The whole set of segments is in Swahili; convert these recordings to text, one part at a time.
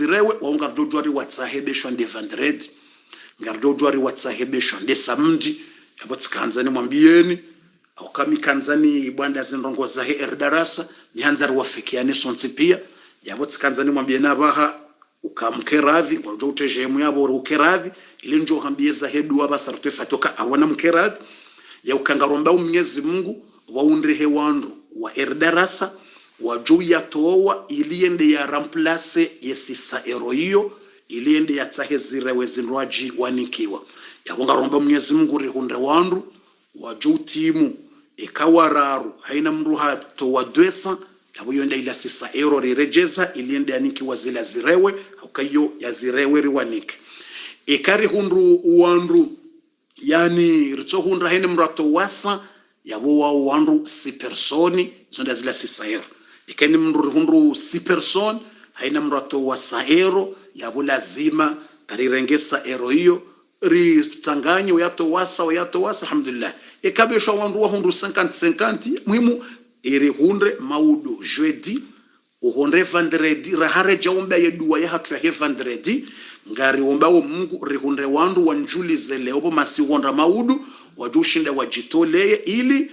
zirewe waunga dojwari watsahebeshwa nde vandred ngardojwari watsahebeshwa nde samdi yabo tsikanzani mwambieni aukamikhanzani bwanda zinrongo za darasa nihanzari wafikiane sonsi pia yabo tsikanzani mwambieni abaha ukamkeradhi ngojo utejemu yabo ukeradhi ile njo hambie za hedu abasa rutefatoka awana mkeradhi ya ukangaromba Mwenyezi Mungu waundrehe wandu wa darasa wajuu ya towa iliende ya remplace yesisa ero hiyo iliende ya tsahe zirewe zinrwaji wanikiwa ya wangaromba Mwenyezi Mungu rihundre wandu wajuu timu ikawararu haina mruha towa dwesa yabo yonda ila sisa ero rirejeza iliende yanikiwa zila zirewe ukayo ya zirewe riwanike ikari hundru wandu yani ritso hundra haina mrato wasa yabo wa wandu si personi zonda zila sisa ero ikeni mndu hundru si person haina mrato wa saero yabo lazima rirengesa ero hiyo ritsanganyo yato wasa alhamdulillah ikabeshwa wandu wa hundru 50 muhimu iri hundre maudu jeudi uhondre vendredi rahare jaomba yedua ya hatu ya vendredi ngari ombao Mungu rihundre wandu wanjulize leo masi wonda maudu wajushinda wajitoleye ili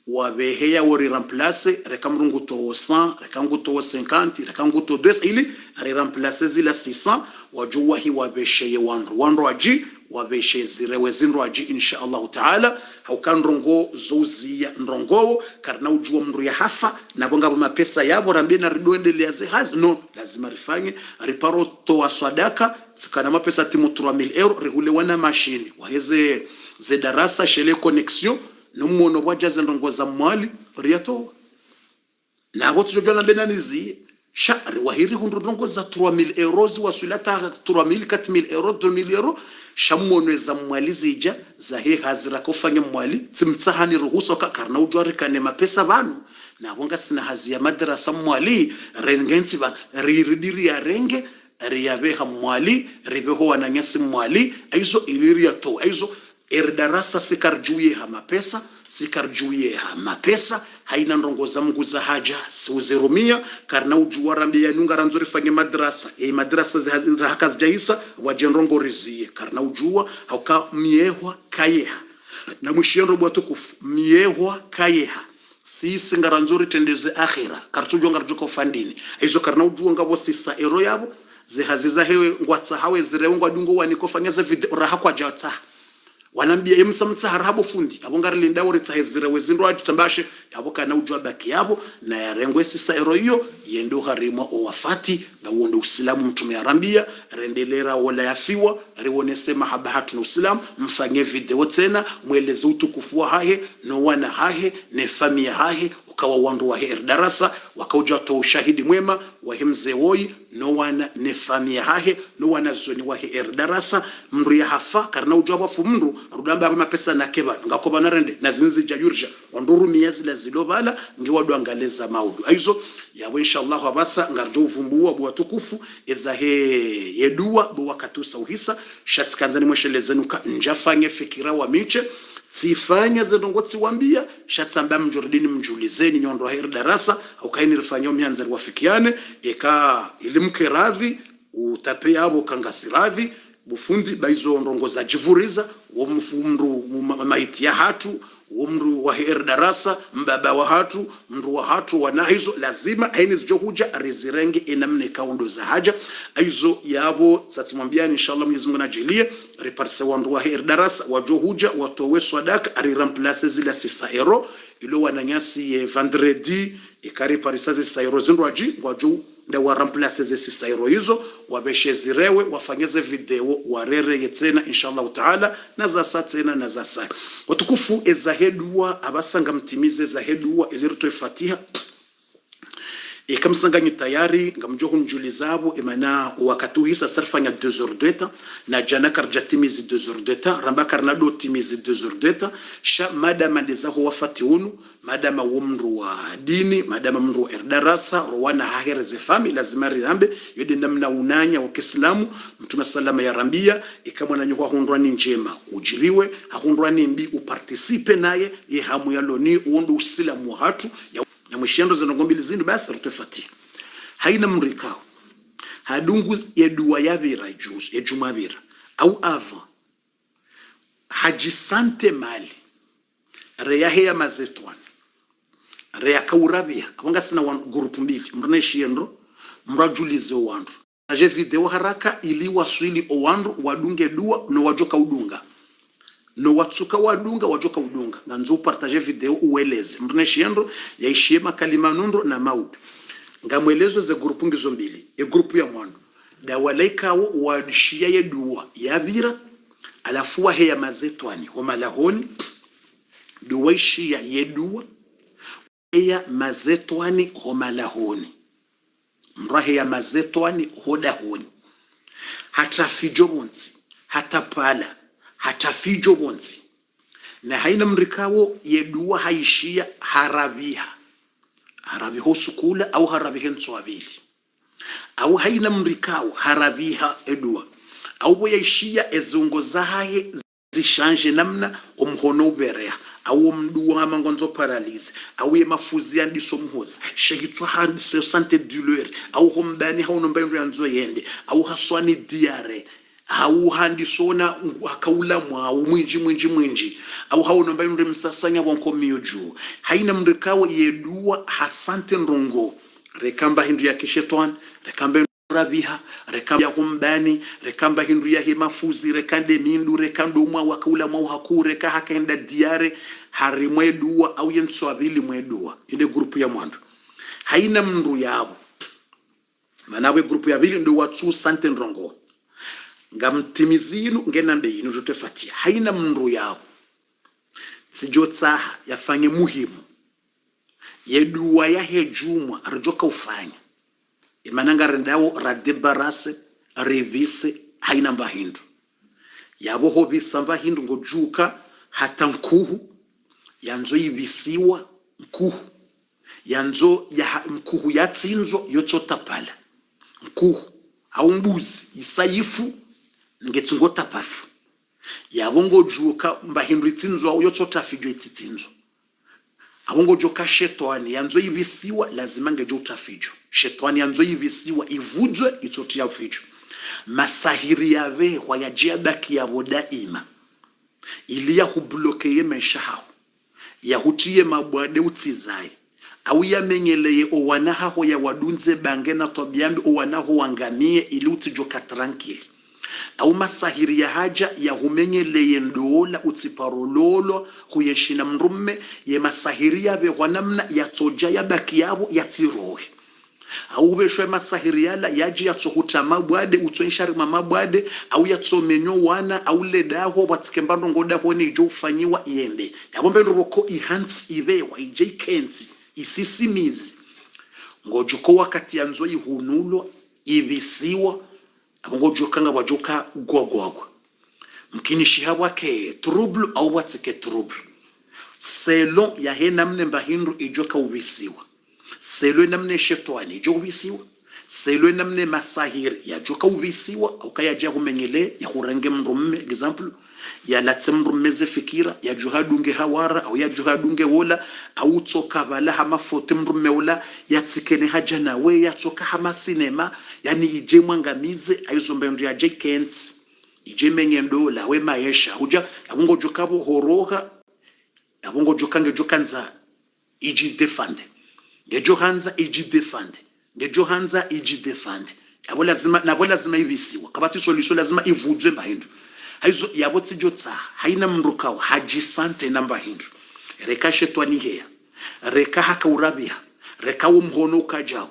wabeheya wori remplace rekamrungu to 100 rekangu to 50 rekangu to 200 ili remplace zila 600 wajuwa hi wabesheye wandu waji wabeshe zirewe zinro aji insha Allah taala haukanrongo zozia ndrongo karna ujua mndu ya hafa na bonga mapesa yabo rambe na ridoendelea hazi no lazima rifanye riparo to sadaka sikana mapesa timu 3000 euro rihule wana mashini waheze ze darasa shele connexion no muno wajaze ndongo za mwali riato na watu jogana benanizi shari wahiri hundu ndongo za 3000 euros wasulata 3000 4000 euros 2000 euros shamonwe za mwali zija za he hazira kufanya mwali tsimtsahani ruhuso karna ujwari kane mapesa banu na bonga sina hazi ya madrasa mwali rengensi ba riridiri ya renge riyabeha mwali ribeho wananyasi mwali aizo iliria to aizo darasa sikarjuye ha mapesa haina ndongo za Mungu za haja siuzirumia karna ujuwarambi ya nunga ranzuri fanye madrasa madrasa za haka zijahisa wajenrongo rizie karna ujuwa hauka miehwa kayeha na mwishiendo bwatukufu miehwa kayeha sisi ngaranzuri tendeze akhira kartujo ngarjuko fandini hizo karna ujuwa ngabo sisa ero yabo zihaziza hewe ngwatsa hawe zirengwa dungo wanikofanya za video raha kwa jata wanambia emsamtsa harabo fundi abongari linda wori tsahezire wezinro ajitambashe yaboka na ujwa baki yabo na yarengwe sisa ero hiyo yendo harimo owafati bawondo usilamu mtume arambia rendelera wala yafiwa riwonese mahaba hatu usilamu mfanye video tena mweleze utukufu wa hahe no wana hahe ne famia hahe ukawa wandu wa darasa wakauja to ushahidi mwema wa himze woi no wana ne famia hahe no wana zoni wa darasa mndu ya hafa karna ujwa fu mndu rudamba mapesa na keba ngakoba na rende na zinzi jayurja wanduru miyazi la zilobala ngiwadu angaleza maudu aizo yawe inshallah wabasa ngarjo uvumbuwa bwa tukufu eza he yedua bwa katusa uhisa shatsikanzani mweshelezenuka njafanye fikira wa miche sifanya zendongotsi wambia shatsamba mjordini mjulizeni nyondo hair darasa au kaini rifanya mianzari wafikiane eka ilimke radhi utape abo kangasiradhi bufundi baizo ndongo za jivuriza wo mfumru maiti ya hatu umru wa darasa mbaba wa hatu mru wa hatu wana hizo lazima haini zijohuja rizirenge inamne kaundo za haja hizo yabo tsatimwambiani inshallah Mwenyezi Mungu najilie riparse wandu wa darasa wajohuja watowe sadaka ariramplace zila 6 euro ilo wananyasi vendredi ikari parisazi 6 euro zinroaji waju nda waramplace ze 6 euro hizo wabeshe zirewe wafanyeze video warere yetena inshallah taala na za satena na za sa watukufu ezahedwa abasanga mtimize zahedwa ilirto fatiha ikamsanganya tayari ngamjohu njulizabo imana wakati hisa sarfanya 2 heures d'etat na jana karjatimizi 2 heures d'etat ramba karnado timizi 2 heures d'etat sha madama ndezaho wafatiunu madama wumru wa dini madama mru wa darasa rowana hahera ze fami lazima riambe yode namna unanya wa Kiislamu mtume sallama ya rambia ikamwana nyukwa hundwani njema ujiriwe hakundwani mbi uparticipe naye ye hamu yaloni uondo usilamu hatu ya na mwishiando za ngombili zindu basi rutefati haina mrikao hadungu yedua yavira juz ejumavira au ava hajisante mali reya heya mazetwan reya kaurabia abanga sina grupu mbili mrneshiendo mrajulize wandu aje video haraka ili waswili owandu wadunge dua no wajoka udunga no watsuka wadunga wajoka udunga nganzo partage video ueleze mrneshiendo yaishie makalima nundo na maudu ngamwelezo ze grupu ngizo mbili grupu ya mwandu da walaika wadishia yedua yavira alafu wa heya mazetwani homalahoni duwaishia yedua heya mazetwani homalahoni mrahe ya mazetwani hodahoni hata fijo bonzi hata pala hata fijo bonzi na haina mrikawo yedua haishia harabiha harabiho sukula au harabihe nswabili au haina mrikawo harabiha edua au boyaishia ezungo zahaye zishanje namna omhono uberea au mduwa hamangonzo paralyse au yemafuzi yandiso mhoza shehitwa handise sante douleur au hombani haunomba yanzo yende au haswani diare au handisona akaula mwa mwinji au haunomba yure msasanya wonko miyoju haina mrikawo yedua hasante nrongo rekamba hindu ya kishetwan rekamba rabiha rekamba ya humbani rekamba hindu ya himafuzi rekande mindu rekando mwa wakaula mwa hakure ka hakaenda diare harimwedua au yenswabili mwedua ile grupu ya mwandu haina mndu yabo manawe grupu ya bili ndo watu sante nrongo ngamtimizinu ngenambe yinu jotefatia haina mndu yabo sijotsaha yafanye muhimu yedua ya hejumwa arjoka ufanya imananga rendawo radebarase revise haina mbahindu yabo hobisa mbahindu ngojuka hata nkuhu yanzo yibisiwa nkuhu yanzo ya nkuhu yatsinzo yotsotapala nkuhu au mbuzi isayifu ngetsingotaphafu yabo ngojuka mbahindu itsinzo au yotsotafijo itsinzo abongo joka shetwani yanzo yibisiwa lazima ngejo utafijo shetwani yanzo yibisiwa ivudzwe itsotia ufijo masahiri yave wayajia baki ya bodaima ili ya hubloke maisha hao ya hutie mabwade utsizai au ya mengeleye owanaha ho ya wadunze bangena tobiambi owanaho wangamie ili utijoka tranquil au masahiri ya haja ya humengeleye ndola utsiparololo huyeshina mrumme ye masahiri ya bewanamna ya toja ya baki yabo ya tirohe au beshwe masahiri yala yaji ya tsohuta mabwade utsoinshari mabwade au ya tsomenyo wana au ledaho watsikembando ngoda ho ni jo ufanyiwa yende yabombe ndoboko ihants ivewa ijkenzi isisimizi ngojuko wakati yanzo ihunulo ibisiwa abongojokanga wajoka gogogwa mkinishi hawake trouble au watsike trouble selon ya henamne mbahindu ijoka ubisiwa selon namne shetwani ijo ubisiwa selon namne masahiri ya joka ubisiwa au kaya jahu menyele ya hurenge mrumme example ya latsemrumeze fikira ya juhadunge hawara au ya juhadunge wola au tsoka bala hama fote mrumme wola ya tsikene haja nawe ya tsoka hama sinema yani ije mwangamize aizombe ndu ya jekens ije menyendo la we maisha huja abongo jokabo horoha abongo jokange jokanza iji defend ngejo hanza iji defend ngejo hanza iji defend abo lazima ibisiwa kabati solution lazima ivudzwe mbahindu haizo yabo tsijotsa haina mrukao hajisante namba hindu reka shetwani heya reka haka urabia reka umhono kajao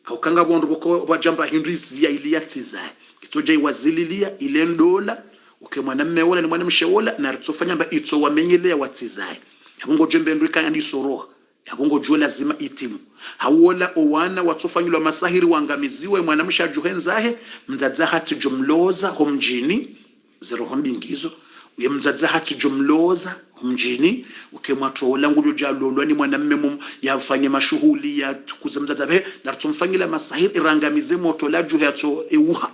au kanga bondu boko bajamba hindu ya iliatiza itoje wazililia ile ndola ukemwana mmeola ni mwana msheola na ritsofanya mba itso wamenyele watizai yabongo jembe ndrika ndi soro yabongo jo lazima itimu hawola owana watsofanyulwa masahiri wangamiziwe mwana mshajuhenzahe mdzadza hati jumloza homjini zero hombingizo uye mdzadza hati jumloza mjini ukemwatola ngulo jalolwa ni mwana mmemo yafanye mashuhuli ya kuzamdzadza be na tsomfanyila masahiri irangamize moto la juhetso euha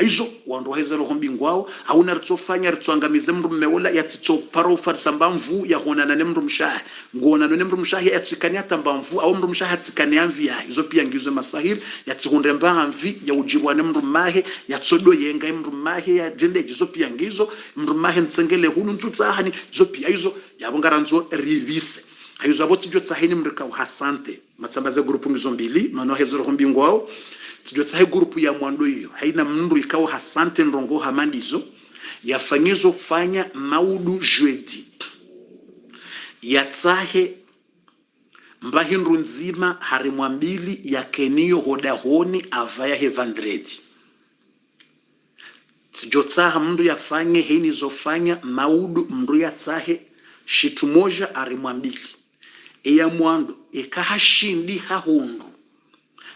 aizo wandu hezero hombingwao hauna ritsofanya ritswangamize mndu mmeola yatito paro farisa mbamvu ya honana ne mndu mshahi ngona ne mndu mshahi yatsikani atambamvu au mndu mshahi atsikani amvia hizo pia ngizo masahir yatihunde mbamvi ya ujibwa ne mndu mahe yatsodo yenga mndu mahe ya jende hizo pia ngizo mndu mahe ntsengele hunu ntutsahani hizo pia hizo yabongaranzo rivise hizo aboti jo tsahini mrika hasante matsambaze grupu ngizo mbili mano hezero hombingwao tujotsahe grupu ya mwando hiyo haina mndu ikao hasante ndongo hamandizo yafanyizo fanya maudu jeudi yatsahe mbahindu nzima harimwambili ya kenio hodahoni avaya hevandredi tujotsaha mndu yafanye hini zofanya maudu mndu yatsahe shitu moja harimwambili ya mwando ikahashindi hahundu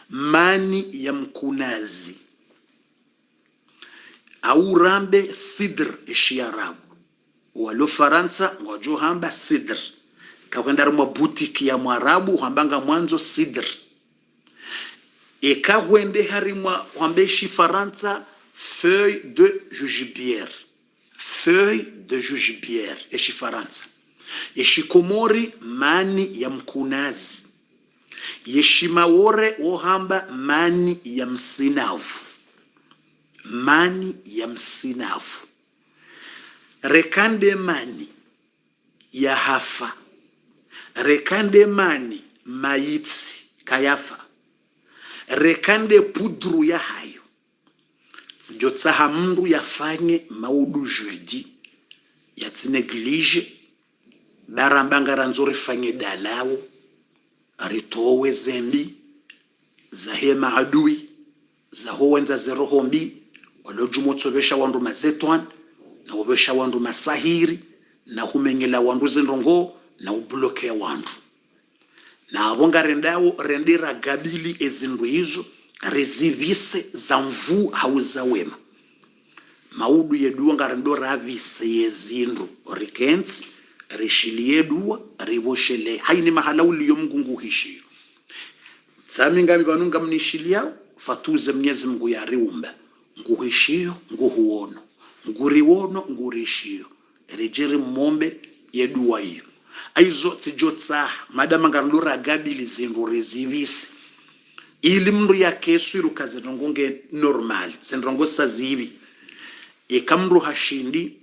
mani ya mkunazi au rambe sidr shiarabu walo Faransa ngojo hamba sidr kakwenda ruma boutique ya mwarabu hambanga mwanzo sidr ekawende harimwa hambeshi Faransa feuille de jugibière eshi Faransa eshi Komori mani ya mkunazi yeshimawore wohamba mani ya msinavu rekande mani ya hafa rekande mani maitsi kayafa rekande pudru ya hayo zijotsaha mndu yafanye maudu jeudi yatsineglige darambanga ranzori fanye dalawo aritowe zembi za hema adui za howenza zerohombi walojumotsobesha wandu mazetwan na ubesha wandu masahiri na humengela wandu zinrongo na ublokea wandu na abonga rendawo rendera gabili ezindu hizo rezivise za mvu hauza wema maudu yeduwa ngarendora avise yezindu rikenzi rishiliedua riboshele haini mahala uliyo mgungu hishio tsami ngami banunga mnishilia fatuze Mwenyezi Mungu ya riumba nguhishio nguhuono nguriwono ngurishio rejeri mombe yedua hiyo aizo tijotsa madama ngarndura gabili zindu rezivisi ili mndu ya kesu irukaze nongonge normal sendrongo sazibi ekamru hashindi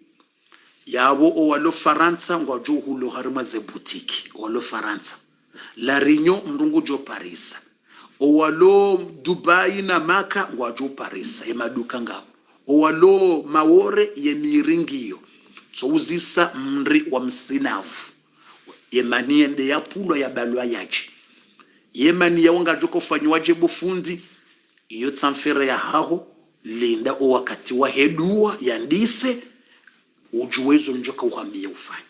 yabo o walo Faransa ngwajo hulo harima ze boutique walo Faransa la Réunion mndungu jo Paris o walo Dubai na Maka ngwajo Paris emaduka ngabo o walo Maore ye miringio so uzisa mri wa msinavu yemaniende ya pulo ya balwa yachi yemani ya wanga joko fanywaje bufundi iyo tsamfere ya haho linda o wakati wa hedua yandise ujuwezo njoka uhambia ufanya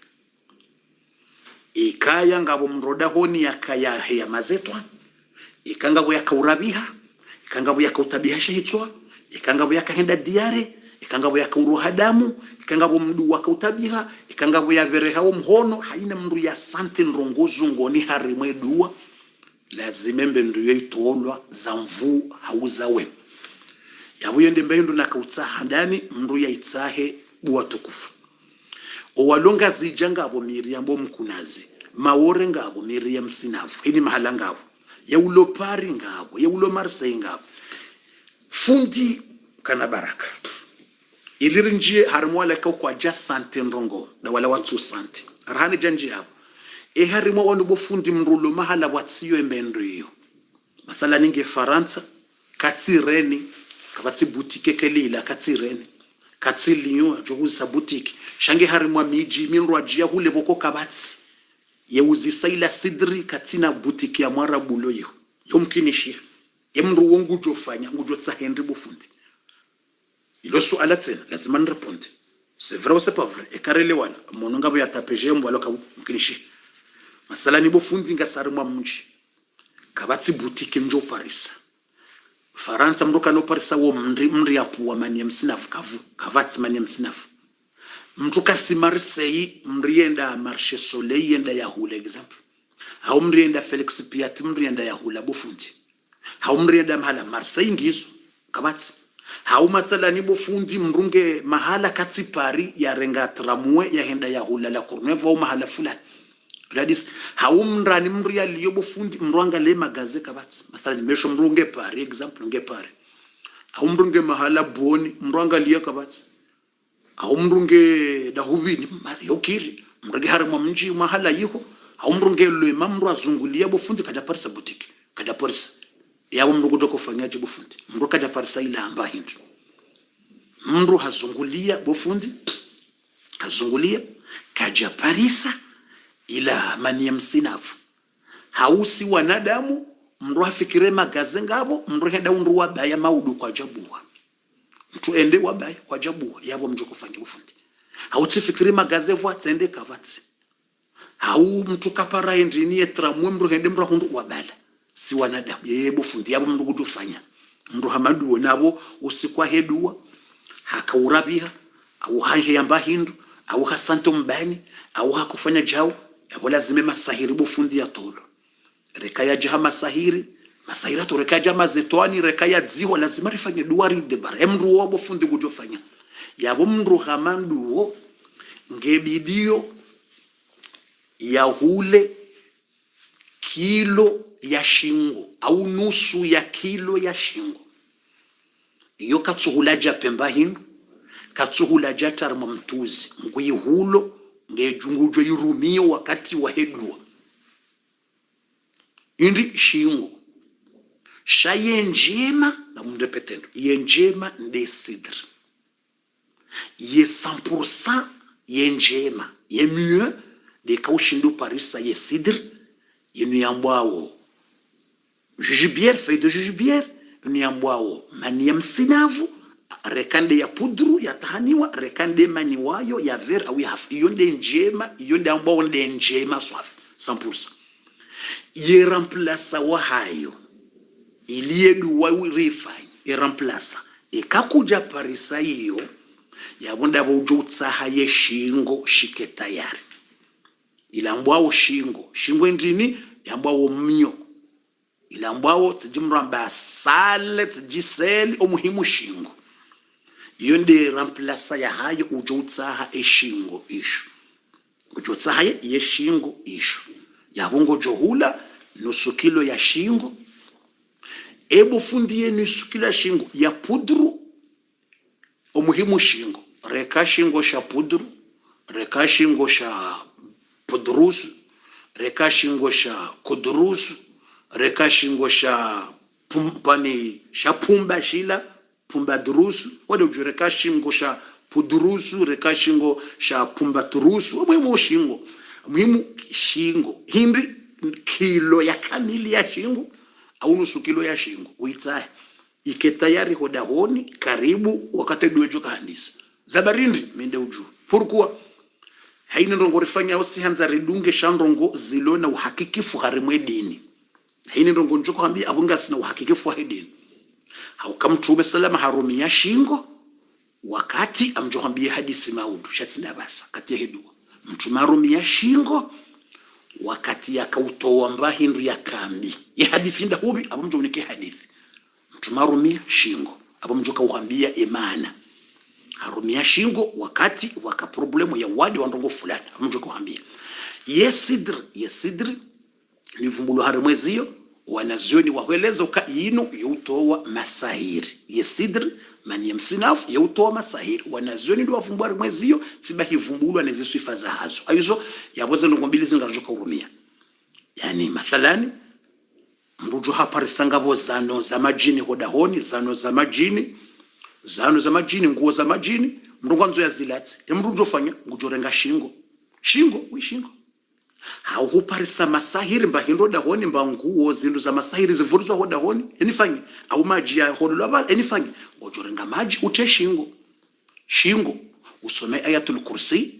ikaya ngabo mroda honi yakaya ya mazetwa ikangabo yakaurabiha ikangabo yakautabia shehitwa ikangabo yakahenda diare ikangabo yakauruhadamu ikangabo mdu wakautabiha ikangabo yavereha mhono haina mndu ya sante nrongozu ngoni harimwe dua lazimembe ndu yoitolwa za mvu hauza we yabuyende mbendo nakautsaha ndani mndu yaitsahe bua tukufu owalonga zijanga abo Miriambo mkunazi maore ngabo Miriam sinavu ini mahala ngabo ya ulo Pari ngabo ya ulo Marseille ngabo fundi kana baraka ilirinjie harmwala kwa ja sante ndongo na wala watu sante arhani janji hapo harimwa wandu bofundi mrulo mahala watsiyo embendriyo masala ninge Faransa katsireni kabatsi boutique kelila katsireni katsilinyo joguza boutique shange harimwa miji minrwajia hule boko kabatsi yeuzisa ila sidri katina boutique ya mwarabu loyo yomkinishia yemndu wongu jofanya ngujo tsa Henry bofundi ilo suala tsena lazima nreponde c'est vrai ou c'est pas vrai ekarele wana mononga bo ya tapeje mbwalo ka mkinishi masala ni bofundi ngasarimwa mji kabatsi boutique njo Paris Faransa mroka no Paris wo mri apuwa mani msinafu kavu kavatsi mani msinafu mtuka si Marseille mrienda Marché Soleil yenda ya hula example au mrienda Felix Piat mrienda ya hula bofundi au mrienda mahala Marseille ngizo kabatsi hau mathalani bofundi mrunge mahala katsipari ya renga tramwe ya henda ya hulala kurnevo au mahala fulani radis hau mrani mria liyo bofundi mrwanga le magaze kabats mathalani mesho mrunge pari example nge pari hau mrunge mahala boni mrwanga liyo kabats hau mrunge dahubini yokiri mrunge harma mji mahala yiko hau mrunge le mamru azungulia bofundi kada parisa boutique kada parisa yabo mndu kutoko fanyaje bofundi mndu kaja parisa ila amba hindu mndu hazungulia bofundi hazungulia kaja parisa ila mani ya msinafu hausi wanadamu mndu hafikire magaze ngabo mndu henda undu wabaya maudu kwa jabua mtu ende wabaya kwa jabua yabo mndu kufanya bofundi hauti fikire magaze vwa tsende kavati hau mtu kapara engineer tramwe mndu hende mndu hundu wabala si wanadamu yeye bofundi yabo mndu kutufanya mndu hamadu nabo usikwa hedua hakaurabia au hanje yamba hindu au hasanto mbani au hakufanya jao yabo lazime masahiri bofundi ya tolo rekaya jaha masahiri to rekaya jama zetwani rekaya dziho lazima rifanye duari de bar mndu wo bofundi kutufanya yabo mndu hamandu ngebidio ya hule kilo ya shingo au nusu ya kilo ya shingo iyo katsuhulaja pemba hindu katsuhulaja tarma mtuzi ngui hulo ngejungujo yirumio wakati wa hedua indi shingo shaye njema na mndepetendo yenjema nde sidr ye 100% yenjema ye mieux de kaushindu parisa ye sidr yenu yambwao jujubière feuille de jujubière yenu yambwao mani ya msinavu rekande ya pudru ya tahaniwa rekande mani wayo ya ver au ya hafu yonde njema yonde ambwao nde njema swafi 100% ye remplaça wa hayo iliye duwa refine ye remplaça ikakuja parisa hiyo yabonda bujutsa haye shingo shike tayari ilambwao shingo ndini yambwao mnyo ilambwao tijimramba sale tijiseli omuhimu shingo yonde remplaça ya hayo ujutsa shingo ishu ujutsa haye ye shingo ishu yabongo johula nusu kilo ya shingo fundie nusu kilo ya shingo ya pudru omuhimu shingo reka shingo sha pudru reka shingo sha pudrusu reka shingo sha kudurusu reka shingo sha pumpani sha pumba shila pumba durusu wale ujureka shingo sha pudurusu reka shingo sha pumba turusu muhimu shingo hindi kilo ya kamili ya shingo au nusu kilo ya shingo uitsaye ike tayari hodahoni karibu wakati duwejo kahandisa zabarindi mende uju pourquoi haina ndongo rifanya osi hanza ridunge shandongo zilona uhakikifu harimwe dini haina ndongo njoko hambi abunga sina uhakikifu wa dini haukamtume salama harumi ya shingo wakati amjohambie hadisi maudu shatsina basa kati ya hedua mtume harumi ya shingo wakati yakautoa mbahindu ya kambi ya hadithi nda hubi abamjonike hadithi mtume harumi shingo abamjoka uhambia imana harumia shingo wakati waka problemu ya wadi wa ndongo fulani mjoka uhambia yesidr ni vumbulo harimwezio wanazioni wahueleza uka inu yutowa masahiri yesidr mani ya msinafu yutowa masahiri wanazioni ndu wavumbu harimwezio tibahi vumbulo anezisu ifaza hazo ayuzo yaboze ndongombili zingarojoka urumia yani mathalani mrujo haparisangabo zano za majini hodahoni zano za majini nguo za majini mrunganzo ya zilati emrujo fanya ngujorenga shingo hauparisa masahiri mbahindo dahoni mbanguo zindu za masahiri zivurizwa hodahoni enifanye au maji ya hodolo abala enifanye ngujorenga maji ute shingo usome ayatul kursi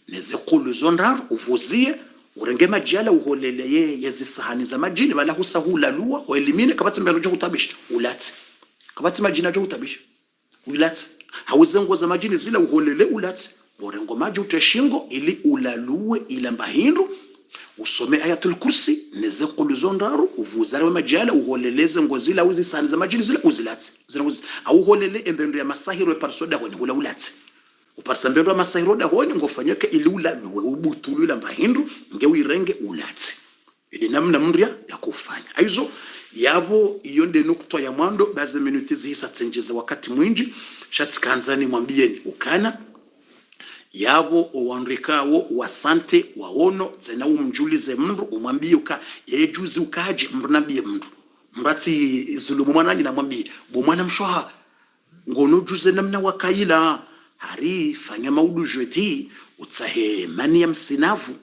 neze qulu zondar uvuzie urenge majala uholele yezisahani za majini bala husahula luwa wa elimine kabati mbano jo utabisha ulati kabati majina jo utabisha ulati hauzengo za majini zila uholele ulati urengo maji uteshingo ili ulalue ila mbahindu usome ayatul kursi neze kuluzondaru uvuzare majala uholeleze ngozila uzisani za majini zile uzilati au holele embendo ya masahiro parsoda honi hula ulati uparsa mbendo ya masahiro da honi ngofanyeke ili ulaluwe ubutulu ila mbahindu nge uirenge ulati ili namna mria ya kufanya aizo yabo iyonde nukto ya mwando baze minuti zihisa tsenjeza wakati mwinji shatikanzani mwambieni ukana yabo owanrikawo wasante waono zena umjulize mndu umwambie uka yejuzi ukaje mndu nambie mndu mrati dhulumu mwananyi na mwambie bo mwana mshoha ngono juze namna wakaila hari fanya maudu jeudi utsahe mani ya msinavu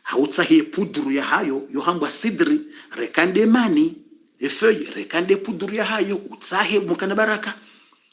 hautsahe pudru ya hayo yohambwa sidri rekande mani efeuille rekande pudru ya hayo utsahe mukana baraka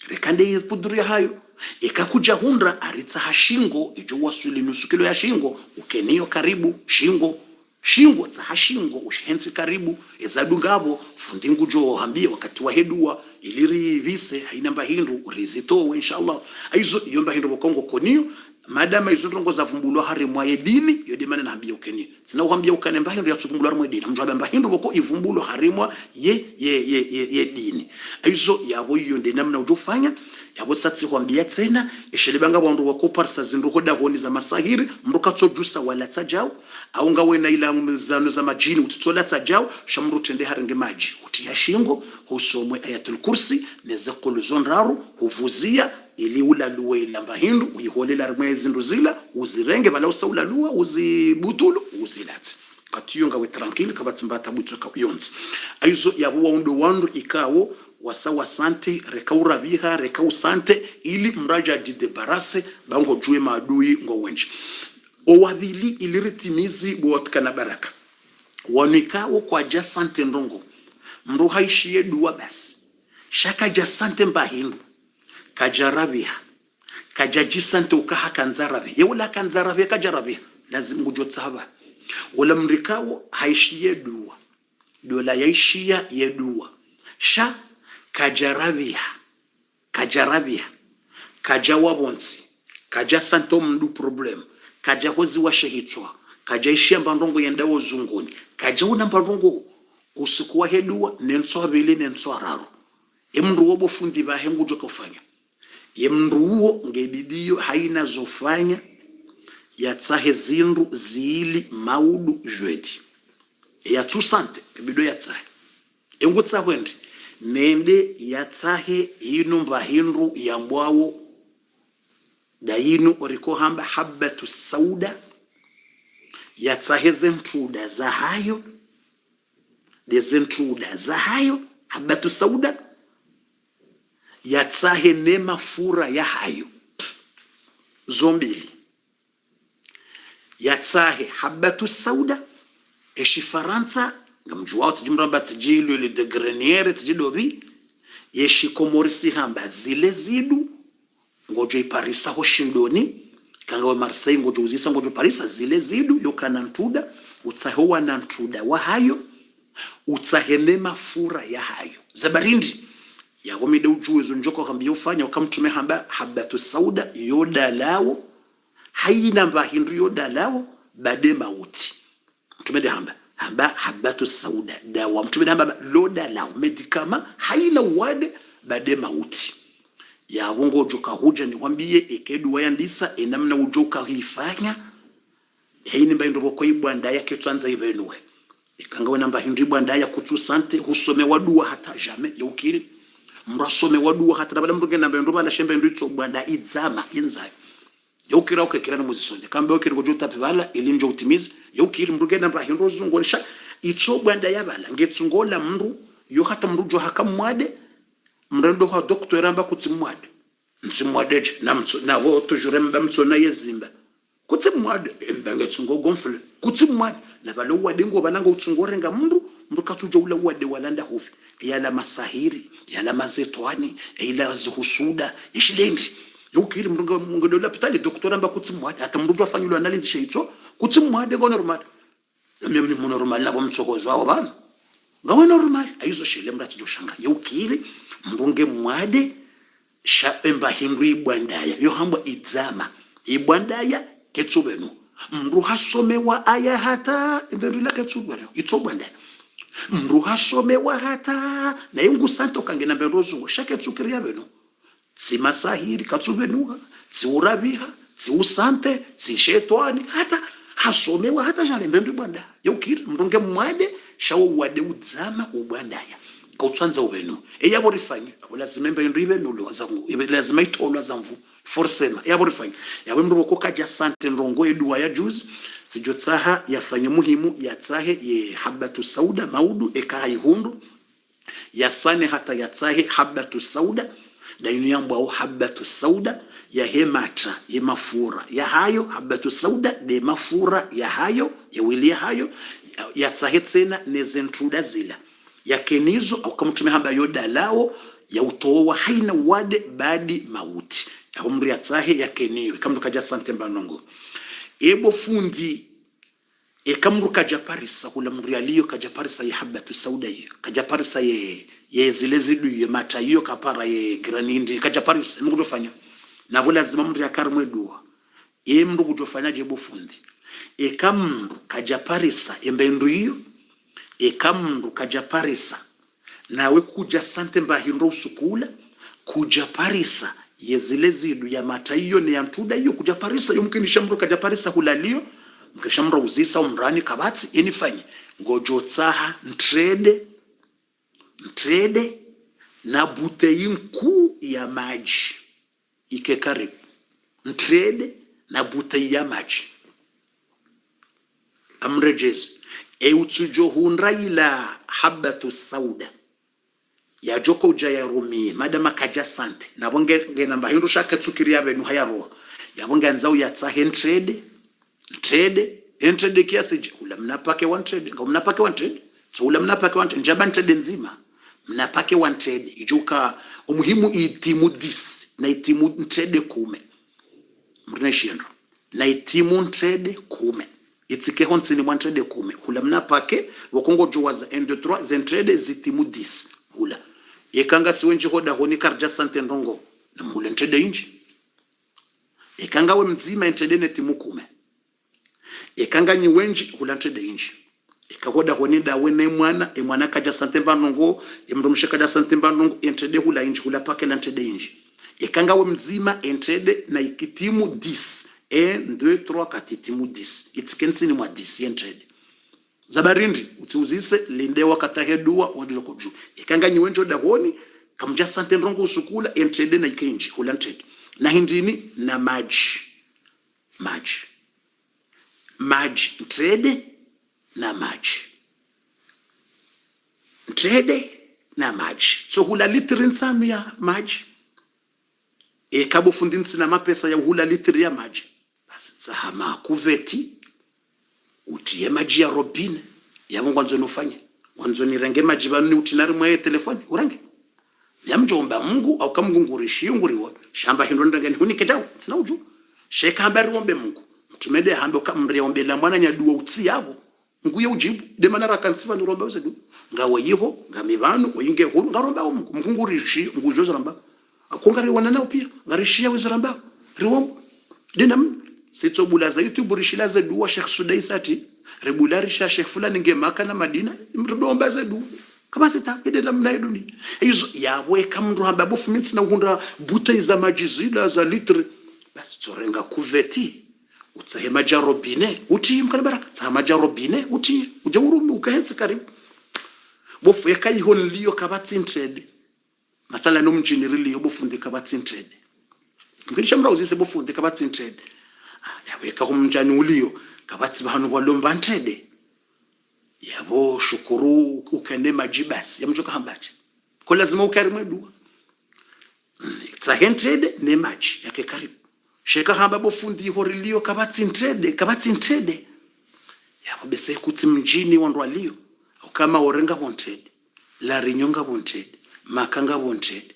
rekande pudru ya hayo ikakuja hundra aritsa hashingo ijo wasuli nusu kilo ya shingo ukenio karibu shingo tsa hashingo ushenzi karibu ezadungabo fundingu jo hambie wakati wa hedua iliri vise haina mbahindu rizito inshallah aizo yomba hindu bokongo konio madama izo ndongo za vumbulwa hari mwa edini yode mana nambia ukeni sina uhambia ukane mbahindu ya tuvumbulwa hari mwa edini mjaba mbahindu boko ivumbulwa hari mwa ye dini aizo yabo yonde namna ujofanya yabo satsi kwambia tena eshelebanga bandu wako parsa zinduko da honi za masahiri mruka tsojusa wala tajao au ngawe na ila mzano za majini utitola tajao shamru tende haringe maji utia shingo husomwe ayatul kursi neze kuluzonraru huvuzia ili ulaluwe ila mbahindu uyiholela rimwezi nduzila uzirenge bala usaulaluwa uzibutulu uzilati katiyo ngawe tranquille kabatsimbata butsoka uyonzi aizo yabo wando wandu ikawo wasawa sante rekaura biha rekausante ili mraja jidebarase bango juwe maadui ngo wenji owabili iliritimizi buwatkana baraka wanikawo kwa jasante ndongo mru haishie duwa basi shaka jasante mbahindu kajarabiha kajajisante ukaha kanzarabi yewula kanzarabi kajarabiha lazim ngujotsaba wala mrikawo haishie duwa dola yaishia yeduwa sha kajarabia kajawabonzi kaja santo mndu problem kaja hozi wa shehitwa kaja ishia mbandongo yendawo zunguni kaja una mbandongo usiku wa hedua nenso abili nenso araru emndu wobo fundi bahe ngujo kufanya emndu wo ngedidio haina zofanya yatsahe zindu zili maudu jwedi yatusante bido yatsahe engutsa kwende nende yatsahe hinu mbahindu yambwawo da hinu oriko hamba habatu sauda yatsahe zentruda za hayo dezentruda za hayo habatu sauda yatsahe nema fura ya hayo zombili yatsahe habatu sauda eshi Faransa ngamjua tijimramba tijilo le de greniere tijidobi yeshi komorisi hamba zile zidu ngojo iparisa ho shindoni kanga wa Marseille ngojo uzisa ngojo Parisa zile zidu yokana ntuda utsahowa na ntuda wa hayo utsahene mafura ya hayo zabarindi ya gomide ujuzo njoko kambia ufanya ukamtume hamba habatu sauda yoda lao haina mbahindu yoda lao bade mauti mtumede hamba habatu sauda dawa mtumede hamba loda lao medikama haina wade bade mauti ya wongo ujoka huja ni wambie ekedu wayandisa enamna ujoka hifanya haini mbahindu boko ibwanda yake tuanza ibenue ikangawe namba hindi ibwanda ya kutusante husome wadua hata jame ya ukiri mrasome wadua hata nabala mruge namba hindu bala shembe hindu itso bwanda idzama inzayo yokira ukekirana muzisonye kambe okiri ngojuta pibala ilinjo utimizi yokiri mruge namba hindu zungonisha itso bwanda yabala ngetsungola mndu yo hata mrujo hakamwade mrendo ha docteur amba kutsimwade ntsimwade na wo toujours mba mtsona yezimba kutsimwade embange tsungo gonfle kutsimwade na balo wade ngo balanga utsungorenga mndu katujo ula wade walanda hufi yala masahiri yala mazetwani ila zuhusuda ishilendi yokiri mrunga dola pitali docteur amba kutsimwade hata mrujo afanyulwa analysis sheitso kutsimwade ngo normal mimi mu normal nabo mtsokozo wao bana ngawe normal aizo shile mrati joshanga yokiri mbunge mwade sha emba hindu ibwandaya yo hamba idzama ibwandaya ketsubenu mndu hasomewa aya hata mbendu lake tsugwa leo itsobwa ndani mndu hasomewa hata na yungu santo kangena mbendu zungu shake tsukiria beno tsimasahiri katsubenuha tsiurabiha tsiusante tsishetwani hata hasomewa hata jale mbendu bwanda yokiri mndunge mwade shawo wade udzama ubwandaya kautsanza ubeno eyabo rifanye lazima mbendu ibeno lo zangu lazima itolwa zamvu forsema yabo rifanye yawe mndu kokaja sante ndongo edua ya juzi tijotsaha yafanye muhimu yatsahe ye habatu sauda maudu ekai hundu yasane hata yatsahe habatu sauda dainu yambo au habatu sauda ya hemata ya mafura ya hayo habatu sauda de mafura ya hayo ya wili ya hayo yatsahe tsena nezentruda zila ya kenizo au kama tumehamba yoda lao ya utowa haina wade badi mauti ya umri yatsahe ya keniwe kama tukaja sante mbanongo ebo fundi ekamru kaja parisa kula mrialio kaja parisa ya habatu sauda hiyo kaja parisa ye zile zidu ye mata hiyo kapara ye granindi kaja parisa ndugu tofanya na bula lazima mri akarmwe dua mndu kutofanya jebo fundi ekamru kaja parisa embendu hiyo ekamru kaja parisa nawe kuja sante mbahindo usukula kuja parisa ye zile zidu ya mata hiyo ni ya mtuda hiyo kuja parisa yo mkinisha mru kaja parisa hulalio mkishamra uzisa umrani kabati yenifanye ngojo tsaha ntrede na butei nkuu ya maji ike karibu ntrede na butei ya maji amrejezi utsujo hunra ila habatu sauda ya joko uja ya rumi madama kaja sante na bonge namba hindu shaka tsukiria benu hayaro ya bonge anzau ya tsahe trade kiasi ula mnapake one trade ngao mnapake one trade so ula mnapake one trade njaban trade nzima mnapake one trade ijuka umuhimu itimu 10 na itimu trade 10 mrneshiendo na itimu trade 10 itike honsini one trade 10 ula mnapake wakongo jowaza 1 2 3 zen trade zitimu 10 ula ekanga siwenje hoda honi karja sante ndongo na mule trade inji ekanga we mzima trade netimu 10 ekanga nyiwenji hulantrede inji ekakoda honida wene mwana kaja sante mbanongo mrumshe kaja sante mbanongo entrede hula inji hula pake lantrede inji ekanga we mzima entrede na ikitimu 10 1 2 3 katitimu 10 itsikensini mwa 10 entrede zabarindi utiuzise linde wakata hedua wadiloko juu ekanga nyiwenjo da honi kamja sante ndongo usukula entrede na ikenji hulantrede na hindini na maji trade na maji so hula litri nsanu ya maji kabo fundinsi na mapesa ya hula litri ya maji basi tsahama kuveti utie maji ya robine ya mwanzo nufanye mwanzo nirenge maji bani utinari mwa telefoni urange ya mjomba Mungu au kamngungurishi nguriwa shamba hindo ndangani huniketao sina uju sheka habari ombe Mungu tumede hando kamre ombe la mwana nyadua utsi yabo nguye ujibu de manara kansifa nuromba usedu ngawe yiho ngamibano oyinge huru ngaromba mkungurishi ngujoza ramba akongari wanana pia ngarishia wizaramba riwo denam sitso bulaza YouTube rishila za duwa Sheikh Sudaisati regularisha Sheikh fulani ngemaka na Madina mdomba za du kama sita ide la mnaiduni hizo yawe kamndu hamba bofu minsi na uhunda buta za majizila za litri basi tsorenga kuveti utsahe majarobine uti mkana baraka tsaha majarobine uti ujawurumi ukahensi karibu bofu yakai honliyo kabatsi trade mathala no mjinirili yobofundi kabatsi trade mkinisha mrauzise bofundi kabatsi trade yawe ka humjani uliyo kabatsi bahanu balomba trade yabo shukuru ukende majibasi yamjoka hambaje ko lazima ukarimwe dua tsahe trade ne maji yake karibu sheka hamba bofundi horilio kabatsi trade yabo bese kuti mjini wandwalio kama orenga wanted la rinyonga wanted makanga wanted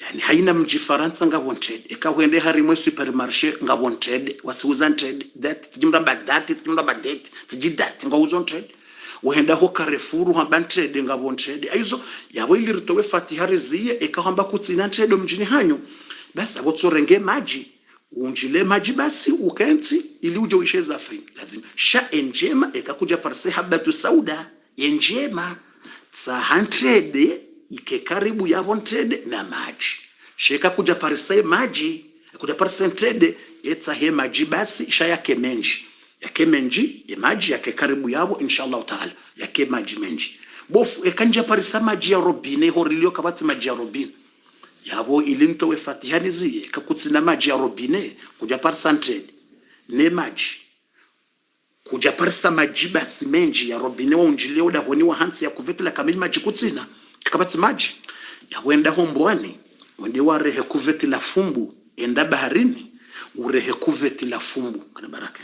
yani haina mji Faransa nga wanted ekawende harimwe supermarché nga wanted wasiuza trade that tijimba that tijidat nga uzon trade uhenda ho Carrefour hamba trade nga wanted aizo yabo ili ritowe fatihari ziye ekahamba kutsina trade mjini hanyo basi abotsorenge maji unjile maji basi ukenti ili uje uishe zafini lazima sha enjema ikakuja parse habatu sauda enjema sa 100 ike karibu ya 100 na maji sheka kuja parse maji kuja parse 100 etsa he maji basi sha yake menji ya maji yake karibu yabo inshallah taala yake maji menji bofu ekanja parisa maji ya robine horilio kabati maji ya robine yabo ilinto we fatihani ziye kakutsina maji ya robine kuja parisa 100 ne maji kuja parisa maji basi menji ya robine wa unjile oda honi wa hansi ya kuvetila kamili maji kutsina kabati maji ya wenda hombwani wende warehe kuvetila fumbu enda baharini urehe kuveti la fumbu kana baraka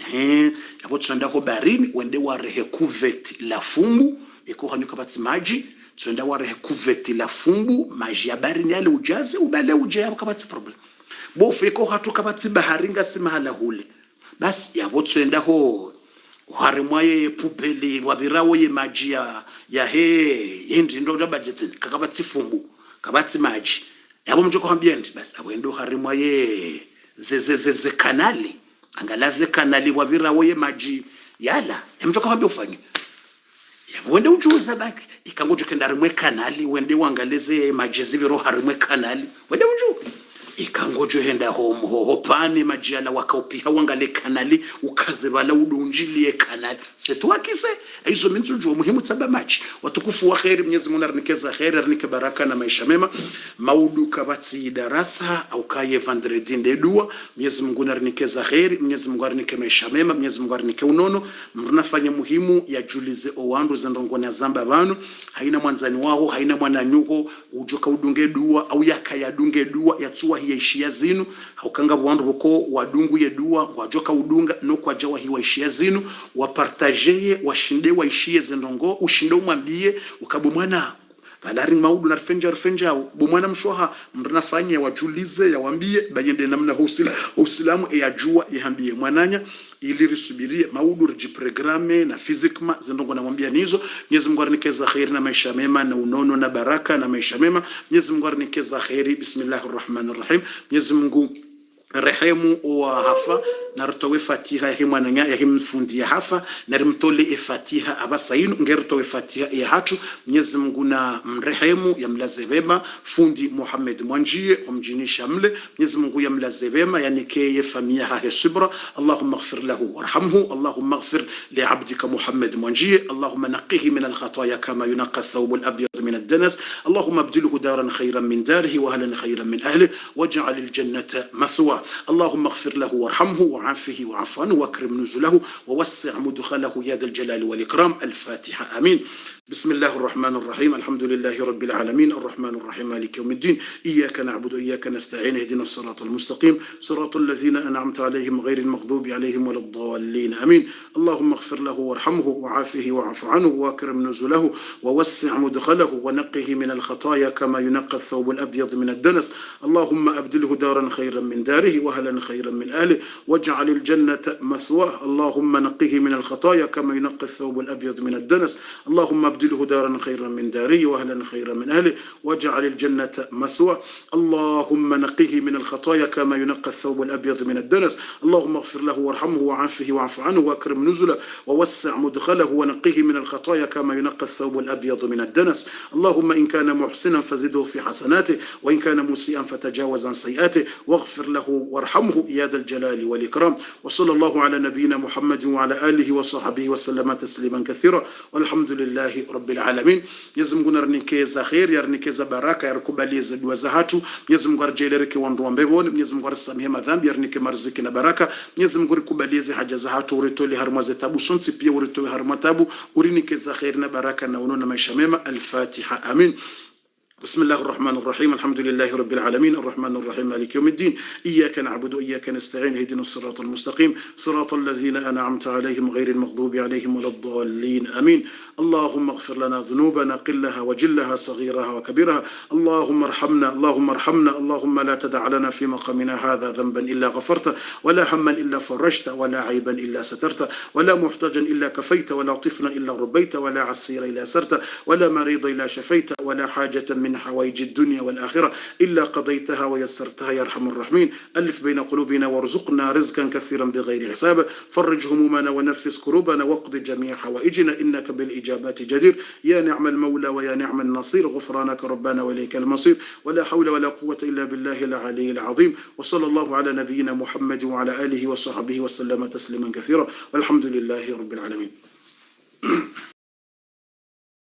yabo tsenda ko baharini wende warehe kuveti la fumbu iko hanyuka bati maji tsenda warehe kuveti la fumbu maji ya baharini yale ujaze ubale uje yabo kabati problem bofu iko hatu kabati baharinga si mahala hule basi yabo tsenda ho harimwaye pupeli wabirawo ye maji ya hindi ndo dabajeti kakabati fumbu kabati maji yabo mjoko hambienti basi awendo harimwaye zeze kanali angalaze kanali wabirawo ye maji yala mjoko hambi ufanye wende ujuza baki ikangoje kenda rimwe kanali wende wangaleze maji zibiro harimwe kanali wende uju ikangoje henda hopani maji yala wakaupiha wangale kanali ukazibala udunjilie kanali setwakise hizo mintujo muhimu tsaba maji watukufu wa khairi Mwenyezi Mungu arnikeza khairi arnike baraka na maisha mema maudu kabati darasa au kaye vendredi ndedua Mwenyezi Mungu arnikeza khairi Mwenyezi Mungu arnike maisha mema Mwenyezi Mungu arnike unono mrunafanya muhimu ya julize owandu zandongona zamba banu haina mwanzani wao haina mwananyuko ujoka udunge dua au yakaya dunge dua yatsuwa hiya zinu haukanga wandu boko wadungu ye dua wajoka udunga no kwa jawa hiwa ishia zinu wapartajeye washinde waishie zendongo ushinde umwambie ukabumwana balari maudu na rfenja bumwana mshoha mrnafanya wajulize yawambie bayende namna usilamu yajua yahambie mwananya ili risubirie maudu rijiprograme na fizikma zendongo namwambia nizo Mwenyezi Mungu arnikeza khairi na maisha mema na unono na baraka na maisha mema Mwenyezi Mungu arnikeza khairi bismillahirrahmanirrahim Mwenyezi Mungu rehemu wa hafa na rtowe fatiha ya mwananya ya mfundi ya hafa na rimtole fatiha abasainu ngertowe fatiha ya hatu Mwenyezi Mungu na mrehemu ya mlazebema fundi Muhammad Mwanjie umjinisha mle Mwenyezi Mungu ya mlazebema yani ke familia ha subra Allahumma ighfir lahu warhamhu Allahumma ighfir li 'abdika Muhammad Mwanjie Allahumma naqqihi min al-khataaya kama yunqqa ath-thawb al-abyad min ad-danas Allahumma abdilhu daran khayran min darihi wa ahlan khayran min ahlihi waj'al al-jannata mathwa اللهم اغفر له وارحمه وعافه وعفو عنه واكرم نزله ووسع مدخله يا ذا الجلال والإكرام الفاتحة آمين بسم الله الرحمن الرحيم الحمد لله رب العالمين الرحمن الرحيم مالك يوم الدين إياك نعبد وإياك نستعين اهدنا الصراط المستقيم صراط الذين أنعمت عليهم غير المغضوب عليهم ولا الضالين آمين اللهم اغفر له وارحمه وعافه وعفو عنه واكرم نزله ووسع مدخله ونقه من الخطايا كما ينقى الثوب الأبيض من الدنس اللهم أبدله دارا خيرا من داره وأهلا خيرا من أهله واجعل الجنة مثواه اللهم نقه من الخطايا كما ينقى الثوب الأبيض من الدنس اللهم أبدله دارا خيرا من داره وأهلا خيرا من أهله واجعل الجنة مثواه اللهم نقه من الخطايا كما ينقى الثوب الأبيض من الدنس اللهم اغفر له وارحمه وعافه وعفو عنه واكرم نزله ووسع مدخله ونقه من الخطايا كما ينقى الثوب الأبيض من الدنس اللهم إن كان محسنا فزده في حسناته وإن كان مسيئا فتجاوز عن سيئاته واغفر له وارحمه يا ذا الجلال والإكرام وصلى الله على نبينا محمد وعلى آله وصحبه وسلم تسليما كثيرا والحمد لله rabbil alamin. Mwenyezi Mungu narnikeza khair yarnikeza baraka yarkubaliza dua za hatu. Mwenyezi Mungu arjeleke wandu wa mbeboni. Mwenyezi Mungu arsamehe madhambi yarnike marziki na baraka. Mwenyezi Mungu rikubalize haja za hatu uritole harma za tabu sonsi pia uritole harma tabu urinikeza khair na baraka na unono maisha mema. Al-Fatiha. Amin. بسم الله الرحمن الرحيم الحمد لله رب العالمين الرحمن الرحيم مالك يوم الدين إياك نعبد وإياك نستعين اهدنا الصراط المستقيم صراط الذين أنعمت عليهم غير المغضوب عليهم ولا الضالين آمين اللهم اغفر لنا ذنوبنا قلها وجلها صغيرها وكبيرها اللهم ارحمنا اللهم لا تدع لنا في مقامنا هذا ذنبا إلا غفرته ولا هما إلا فرجته ولا عيبا إلا سترته ولا محتاجا إلا كفيت ولا طفلا إلا ربيت ولا عسيرا إلا سرته ولا مريضا إلا شفيت ولا حاجة من حوائج الدنيا والآخرة إلا قضيتها ويسرتها يا أرحم الراحمين. ألف بين قلوبنا وارزقنا رزقا كثيرا بغير حساب. فرج همومنا ونفس كروبنا واقض جميع حوائجنا إنك بالإجابات جدير. يا نعم المولى ويا نعم النصير. غفرانك ربنا وإليك المصير. ولا حول ولا قوة إلا بالله العلي العظيم. وصلى الله على نبينا محمد وعلى آله وصحبه وسلم تسليما كثيرا والحمد لله رب العالمين.